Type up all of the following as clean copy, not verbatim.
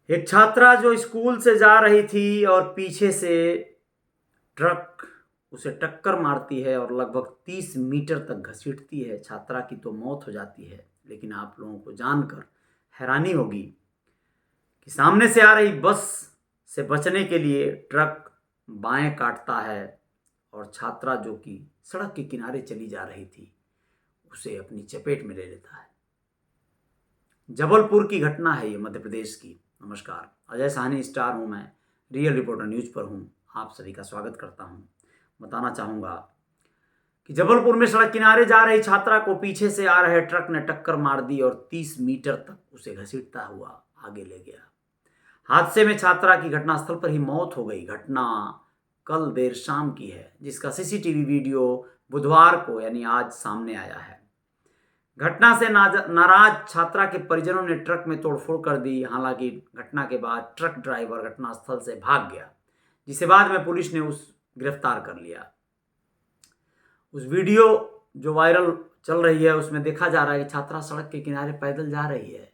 एक छात्रा जो स्कूल से जा रही थी और पीछे से ट्रक उसे टक्कर मारती है और लगभग 30 मीटर तक घसीटती है। छात्रा की तो मौत हो जाती है, लेकिन आप लोगों को जानकर हैरानी होगी कि सामने से आ रही बस से बचने के लिए ट्रक बाएं काटता है और छात्रा जो कि सड़क के किनारे चली जा रही थी उसे अपनी चपेट में ले लेता है। जबलपुर की घटना है ये, मध्य प्रदेश की। नमस्कार, अजय साहनी स्टार हूँ मैं, रियल रिपोर्टर न्यूज़ पर हूँ। आप सभी का स्वागत करता हूँ। बताना चाहूँगा कि जबलपुर में सड़क किनारे जा रही छात्रा को पीछे से आ रहे ट्रक ने टक्कर मार दी और 30 मीटर तक उसे घसीटता हुआ आगे ले गया। हादसे में छात्रा की घटनास्थल पर ही मौत हो गई। घटना कल देर शाम की है, जिसका सीसीटीवी वीडियो बुधवार को यानी आज सामने आया है। घटना से नाराज छात्रा के परिजनों ने ट्रक में तोड़फोड़ कर दी। हालांकि घटना के बाद ट्रक ड्राइवर घटनास्थल से भाग गया, जिसे बाद में पुलिस ने गिरफ्तार कर लिया। उस वीडियो जो वायरल चल रही है उसमें देखा जा रहा है कि छात्रा सड़क के किनारे पैदल जा रही है।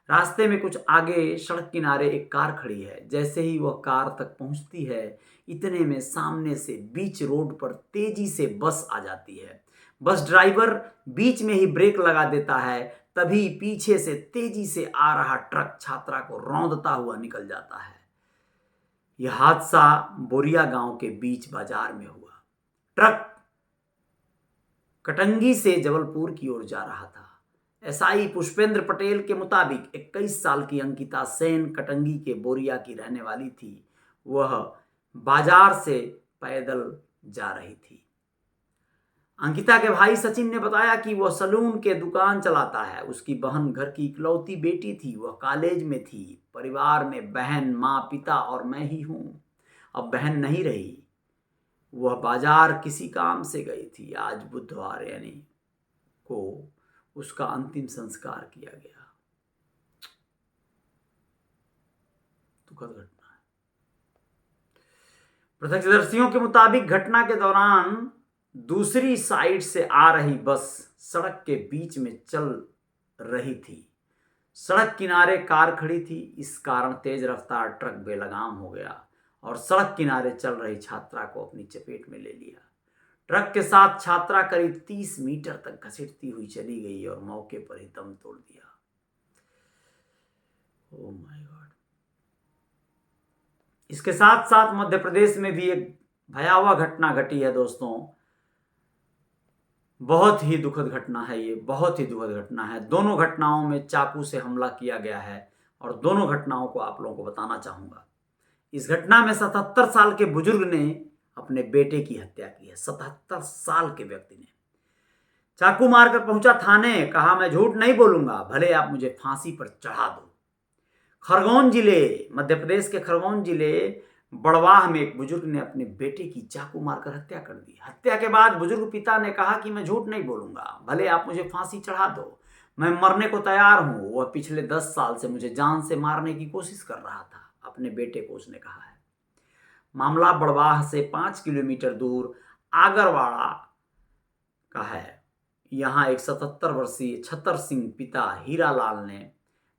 रास्ते में कुछ आगे सड़क किनारे एक कार खड़ी है। जैसे ही वह कार तक पहुंचती है, इतने में सामने से बीच रोड पर तेजी से बस आ जाती है। बस ड्राइवर बीच में ही ब्रेक लगा देता है, तभी पीछे से तेजी से आ रहा ट्रक छात्रा को रौंदता हुआ निकल जाता है। यह हादसा बोरिया गांव के बीच बाजार में हुआ। ट्रक कटंगी से जबलपुर की ओर जा रहा था। एसआई पुष्पेंद्र पटेल के मुताबिक 21 साल की अंकिता सेन कटंगी के बोरिया की रहने वाली थी। वह बाजार से पैदल जा रही थी। अंकिता के भाई सचिन ने बताया कि वह सलून के दुकान चलाता है। उसकी बहन घर की इकलौती बेटी थी। वह कॉलेज में थी। परिवार में बहन, माँ, पिता और मैं ही हूं। अब बहन नहीं रही। वह बाजार किसी काम से गई थी। आज बुधवार यानी को उसका अंतिम संस्कार किया गया। दुखद घटना है। प्रत्यक्षदर्शियों के मुताबिक घटना के दौरान दूसरी साइड से आ रही बस सड़क के बीच में चल रही थी। सड़क किनारे कार खड़ी थी। इस कारण तेज रफ्तार ट्रक बेलगाम हो गया और सड़क किनारे चल रही छात्रा को अपनी चपेट में ले लिया। ट्रक के साथ छात्रा करीब 30 मीटर तक घसीटती हुई चली गई और मौके पर ही दम तोड़ दिया। Oh my God. इसके साथ साथ मध्य प्रदेश में भी एक भयावह घटना घटी है दोस्तों। बहुत ही दुखद घटना है ये, बहुत ही दुखद घटना है। दोनों घटनाओं में चाकू से हमला किया गया है और दोनों घटनाओं को आप लोगों को बताना चाहूंगा। इस घटना में 77 साल के बुजुर्ग ने अपने बेटे की हत्या की है। 77 साल के व्यक्ति ने चाकू मारकर पहुंचा थाने। कहा, मैं झूठ नहीं बोलूंगा, भले आप मुझे फांसी पर चढ़ा दो। खरगोन जिले, मध्य प्रदेश के खरगोन जिले बड़वाह में एक बुजुर्ग ने अपने बेटे की चाकू मारकर हत्या कर दी। हत्या के बाद बुजुर्ग पिता ने कहा कि मैं झूठ नहीं बोलूंगा, भले आप मुझे फांसी चढ़ा दो, मैं मरने को तैयार हूं। वह पिछले 10 साल से मुझे जान से मारने की कोशिश कर रहा था, अपने बेटे को उसने कहा है। मामला बड़वाह से 5 किलोमीटर दूर आगरवाड़ा का है। यहाँ एक 77 वर्षीय छतर सिंह पिता हीरालाल ने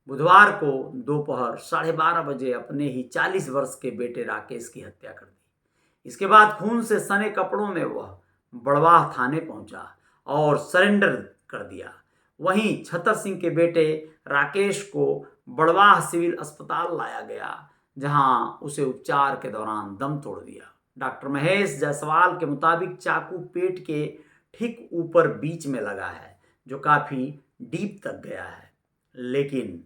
बुधवार को दोपहर 12:30 बजे अपने ही 40 वर्ष के बेटे राकेश की हत्या कर दी। इसके बाद खून से सने कपड़ों में वह बड़वाह थाने पहुंचा और सरेंडर कर दिया। वहीं छतर सिंह के बेटे राकेश को बड़वाह सिविल अस्पताल लाया गया, जहां उसे उपचार के दौरान दम तोड़ दिया। डॉक्टर महेश जायसवाल के मुताबिक चाकू पेट के ठीक ऊपर बीच में लगा है, जो काफी डीप तक गया है, लेकिन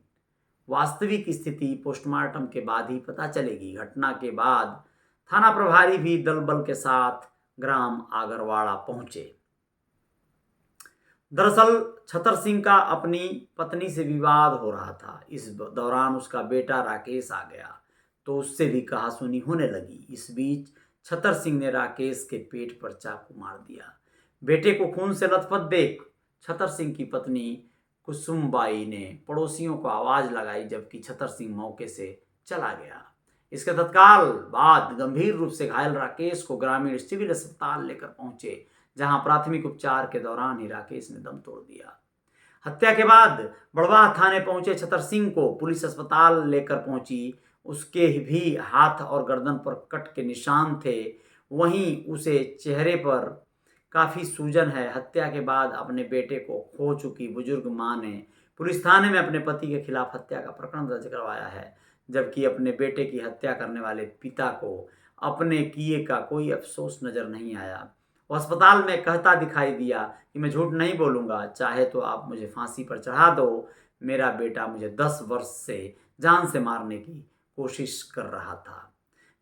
वास्तविक स्थिति पोस्टमार्टम के बाद ही पता चलेगी। घटना के बाद थाना प्रभारी भी दल बल के साथ ग्राम आगरवाड़ा पहुंचे। दरअसल छतर सिंह का अपनी पत्नी से विवाद हो रहा था। इस दौरान उसका बेटा राकेश आ गया तो उससे भी कहासुनी होने लगी। इस बीच छतर सिंह ने राकेश के पेट पर चाकू मार दिया। बेटे को खून से लथपथ देख छतर सिंह की पत्नी कुसुमबाई ने पड़ोसियों को आवाज लगाई, जबकि छतर सिंह मौके से चला गया। इसके तत्काल बाद गंभीर रूप से घायल राकेश को ग्रामीण सिविल अस्पताल लेकर पहुंचे, जहां प्राथमिक उपचार के दौरान ही राकेश ने दम तोड़ दिया। हत्या के बाद बड़वाह थाने पहुंचे छतर सिंह को पुलिस अस्पताल लेकर पहुंची। उसके भी हाथ और गर्दन पर कट के निशान थे। वहीं उसे चेहरे पर काफ़ी सूजन है। हत्या के बाद अपने बेटे को खो चुकी बुजुर्ग मां ने पुलिस थाने में अपने पति के खिलाफ हत्या का प्रकरण दर्ज करवाया है, जबकि अपने बेटे की हत्या करने वाले पिता को अपने किए का कोई अफसोस नजर नहीं आया। वो अस्पताल में कहता दिखाई दिया कि मैं झूठ नहीं बोलूँगा, चाहे तो आप मुझे फांसी पर चढ़ा दो। मेरा बेटा मुझे 10 वर्ष से जान से मारने की कोशिश कर रहा था।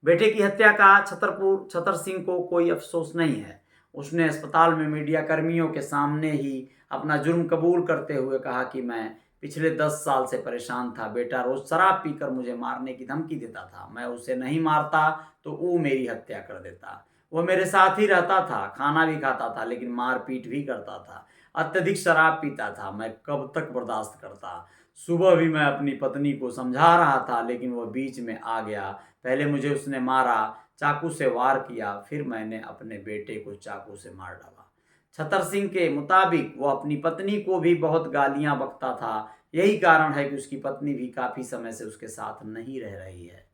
बेटे की हत्या का छतर सिंह को कोई अफसोस नहीं है। उसने अस्पताल में मीडिया कर्मियों के सामने ही अपना जुर्म कबूल करते हुए कहा कि मैं पिछले 10 साल से परेशान था। बेटा रोज शराब पीकर मुझे मारने की धमकी देता था। मैं उसे नहीं मारता तो वो मेरी हत्या कर देता। वो मेरे साथ ही रहता था, खाना भी खाता था, लेकिन मारपीट भी करता था। अत्यधिक शराब पीता था। मैं कब तक बर्दाश्त करता। सुबह भी मैं अपनी पत्नी को समझा रहा था, लेकिन वह बीच में आ गया। पहले मुझे उसने मारा, चाकू से वार किया, फिर मैंने अपने बेटे को चाकू से मार डाला। छतर सिंह के मुताबिक वह अपनी पत्नी को भी बहुत गालियां बकता था। यही कारण है कि उसकी पत्नी भी काफी समय से उसके साथ नहीं रह रही है।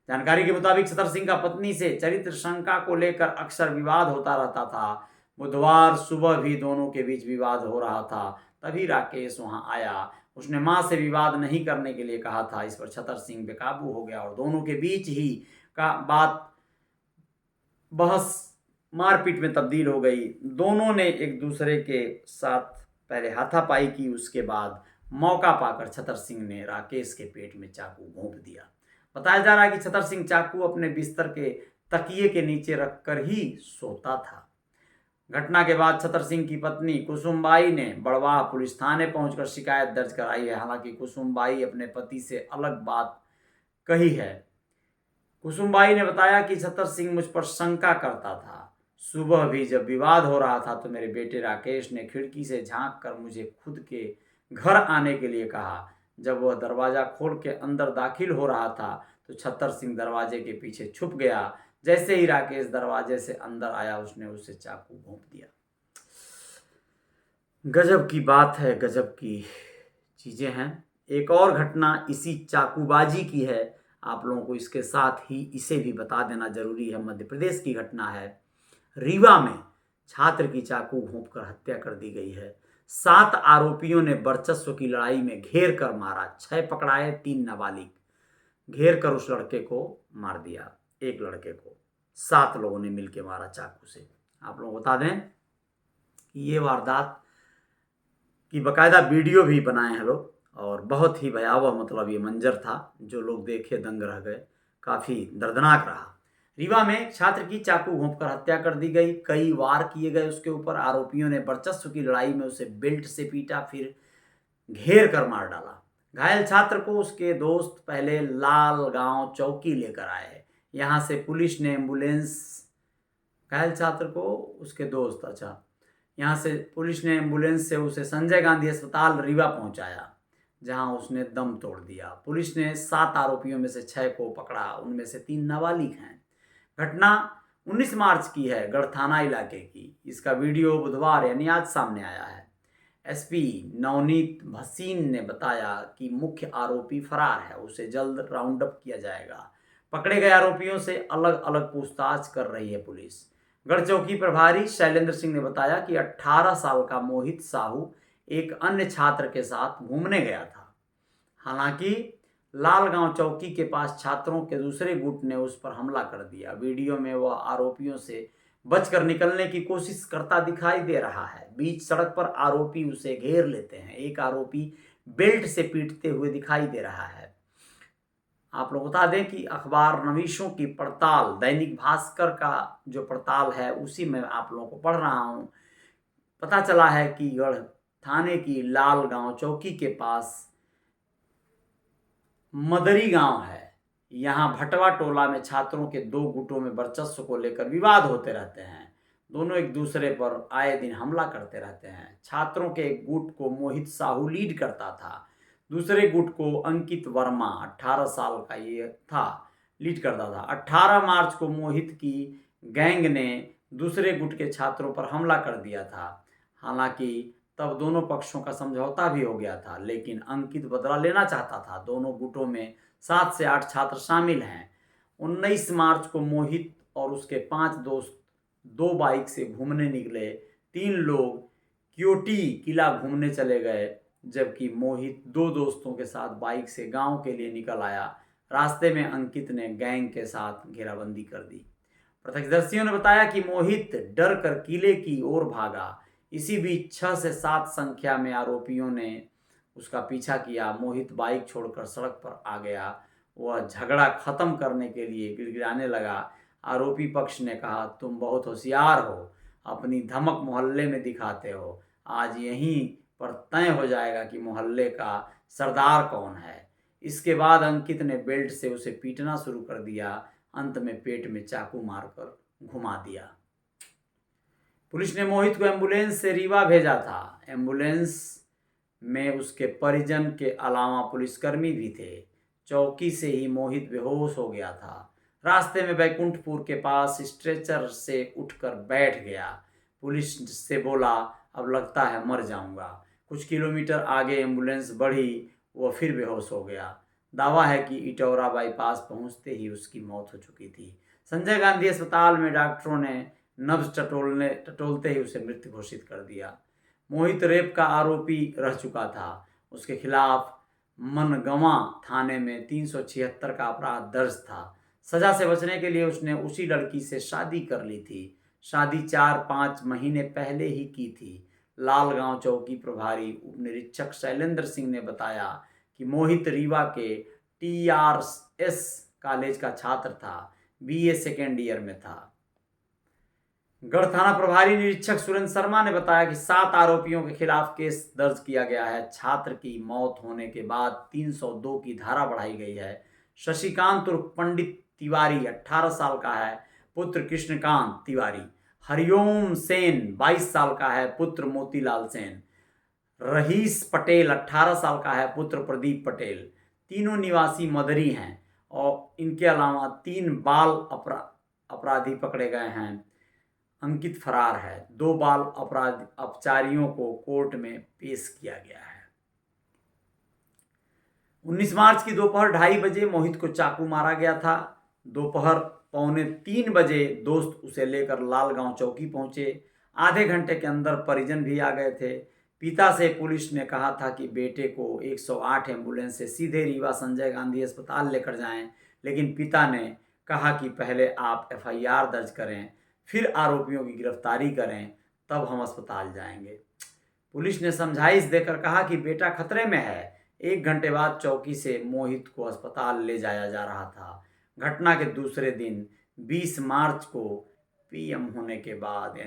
जानकारी के मुताबिक छतर सिंह का पत्नी से चरित्र शंका को लेकर अक्सर विवाद होता रहता था। बुधवार सुबह भी दोनों के बीच विवाद हो रहा था। तभी राकेश वहां आया। उसने मां से विवाद नहीं करने के लिए कहा था। इस पर छतर सिंह बेकाबू हो गया और दोनों के बीच ही का बात बहस मारपीट में तब्दील हो गई। दोनों ने एक दूसरे के साथ पहले हाथापाई की, उसके बाद मौका पाकर छतर सिंह ने राकेश के पेट में चाकू घोंप दिया। बताया जा रहा है कि छतर सिंह चाकू अपने बिस्तर के तकिए के नीचे रखकर ही सोता था। घटना के बाद छतर सिंह की पत्नी कुसुमबाई ने बड़वाह पुलिस थाने पहुंचकर शिकायत दर्ज कराई है। हालांकि कुसुमबाई अपने पति से अलग बात कही है। कुसुमबाई ने बताया कि छतर सिंह मुझ पर शंका करता था। सुबह भी जब विवाद हो रहा था तो मेरे बेटे राकेश ने खिड़की से झांक कर मुझे खुद के घर आने के लिए कहा। जब वह दरवाज़ा खोल के अंदर दाखिल हो रहा था तो छतर सिंह दरवाजे के पीछे छुप गया। जैसे ही राकेश दरवाजे से अंदर आया, उसने उसे चाकू घोंप दिया। गजब की बात है, गजब की चीज़ें हैं। एक और घटना इसी चाकूबाजी की है। आप लोगों को इसके साथ ही इसे भी बता देना जरूरी है। मध्य प्रदेश की घटना है। रीवा में छात्र की चाकू घोंपकर हत्या कर दी गई है। 7 आरोपियों ने वर्चस्व की लड़ाई में घेर कर मारा। 6 पकड़ाए, 3 नाबालिग। घेर कर उस लड़के को मार दिया। एक लड़के को 7 लोगों ने मिलकर मारा चाकू से। आप लोग बता दें कि ये वारदात की बकायदा वीडियो भी बनाए हैं लोग, और बहुत ही भयावह मतलब ये मंजर था। जो लोग देखे दंग रह गए। काफ़ी दर्दनाक रहा। रीवा में छात्र की चाकू घोंपकर हत्या कर दी गई। कई वार किए गए उसके ऊपर। आरोपियों ने वर्चस्व की लड़ाई में उसे बेल्ट से पीटा, फिर घेर कर मार डाला। घायल छात्र को उसके दोस्त पहले लाल गांव चौकी लेकर आए। यहाँ से पुलिस ने एम्बुलेंस घायल छात्र को उसके दोस्त अच्छा यहाँ से पुलिस ने एम्बुलेंस से उसे संजय गांधी अस्पताल रीवा पहुंचाया, जहां उसने दम तोड़ दिया। पुलिस ने 7 आरोपियों में से 6 को पकड़ा। उनमें से 3 नाबालिग हैं। घटना 19 मार्च की है, गढ़थाना इलाके की। इसका वीडियो बुधवार यानी आज सामने आया है। एसपी नवनीत भसीन ने बताया कि मुख्य आरोपी फरार है, उसे जल्द राउंड अप किया जाएगा। पकड़े गए आरोपियों से अलग अलग पूछताछ कर रही है पुलिस। गढ़ चौकी प्रभारी शैलेंद्र सिंह ने बताया कि 18 साल का मोहित साहू एक अन्य छात्र के साथ घूमने गया था। हालांकि लालगांव चौकी के पास छात्रों के दूसरे गुट ने उस पर हमला कर दिया। वीडियो में वह आरोपियों से बचकर निकलने की कोशिश करता दिखाई दे रहा है। बीच सड़क पर आरोपी उसे घेर लेते हैं। एक आरोपी बेल्ट से पीटते हुए दिखाई दे रहा है। आप लोग बता दें कि अखबार नवीशों की पड़ताल, दैनिक भास्कर का जो पड़ताल है उसी में आप लोगों को पढ़ रहा हूँ। पता चला है कि गढ़ थाने की लालगांव चौकी के पास मदरी गांव है। यहाँ भटवा टोला में छात्रों के 2 गुटों में वर्चस्व को लेकर विवाद होते रहते हैं। दोनों एक दूसरे पर आए दिन हमला करते रहते हैं। छात्रों के एक गुट को मोहित साहू लीड करता था। दूसरे गुट को अंकित वर्मा 18 साल का ये था, लीड करता था। 18 मार्च को मोहित की गैंग ने दूसरे गुट के छात्रों पर हमला कर दिया था। हालांकि तब दोनों पक्षों का समझौता भी हो गया था, लेकिन अंकित बदला लेना चाहता था। दोनों गुटों में 7 से 8 छात्र शामिल हैं। 19 मार्च को मोहित और उसके 5 दोस्त 2 बाइक से घूमने निकले। 3 लोग क्योटी किला घूमने चले गए, जबकि मोहित 2 दोस्तों के साथ बाइक से गांव के लिए निकल आया। रास्ते में अंकित ने गैंग के साथ घेराबंदी कर दी। प्रत्यक्षदर्शियों ने बताया कि मोहित डर कर किले की ओर भागा। इसी बीच 6 से 7 संख्या में आरोपियों ने उसका पीछा किया। मोहित बाइक छोड़कर सड़क पर आ गया। वह झगड़ा खत्म करने के लिए गिड़गिड़ाने लगा। आरोपी पक्ष ने कहा, तुम बहुत होशियार हो, अपनी धमक मोहल्ले में दिखाते हो। आज यहीं पर तय हो जाएगा कि मोहल्ले का सरदार कौन है। इसके बाद अंकित ने बेल्ट से उसे पीटना शुरू कर दिया। अंत में पेट में चाकू मारकर घुमा दिया। पुलिस ने मोहित को एम्बुलेंस से रीवा भेजा था। एम्बुलेंस में उसके परिजन के अलावा पुलिसकर्मी भी थे। चौकी से ही मोहित बेहोश हो गया था। रास्ते में बैकुंठपुर के पास स्ट्रेचर से उठकर बैठ गया। पुलिस से बोला, अब लगता है मर जाऊंगा। कुछ किलोमीटर आगे एम्बुलेंस बढ़ी, वह फिर बेहोश हो गया। दावा है कि इटौरा बाईपास पहुंचते ही उसकी मौत हो चुकी थी। संजय गांधी अस्पताल में डॉक्टरों ने नब्ज टटोलते ही उसे मृत घोषित कर दिया। मोहित रेप का आरोपी रह चुका था। उसके खिलाफ मनगवा थाने में 376 का अपराध दर्ज था। सजा से बचने के लिए उसने उसी लड़की से शादी कर ली थी। शादी 4-5 महीने पहले ही की थी। लालगांव चौकी प्रभारी उप निरीक्षक शैलेंद्र सिंह ने बताया कि मोहित रीवा के TRS कॉलेज का छात्र था। BA सेकेंड ईयर में था। गढ़ थाना प्रभारी निरीक्षक सुरेंद्र शर्मा ने बताया कि 7 आरोपियों के खिलाफ केस दर्ज किया गया है। छात्र की मौत होने के बाद 302 की धारा बढ़ाई गई है। शशिकांत उर्फ पंडित तिवारी 18 साल का है, पुत्र कृष्णकांत तिवारी। हरिओम सेन 22 साल का है, पुत्र मोतीलाल सेन। रहीश पटेल 18 साल का है, पुत्र प्रदीप पटेल। तीनों निवासी मदरी हैं और इनके अलावा 3 बाल अपराधी पकड़े गए हैं। अंकित फरार है। 2 बाल अपचारियों को कोर्ट में पेश किया गया है। 19 मार्च की दोपहर 2:30 बजे मोहित को चाकू मारा गया था। दोपहर 2:45 बजे दोस्त उसे लेकर लालगांव चौकी पहुंचे। आधे घंटे के अंदर परिजन भी आ गए थे। पिता से पुलिस ने कहा था कि बेटे को 108 एम्बुलेंस से सीधे रीवा संजय गांधी अस्पताल लेकर जाएं, लेकिन पिता ने कहा कि पहले आप FIR दर्ज करें, फिर आरोपियों की गिरफ्तारी करें, तब हम अस्पताल जाएंगे। पुलिस ने समझाइश देकर कहा कि बेटा खतरे में है। 1 घंटे बाद चौकी से मोहित को अस्पताल ले जाया जा रहा था। घटना के दूसरे दिन 20 मार्च को PM होने के बाद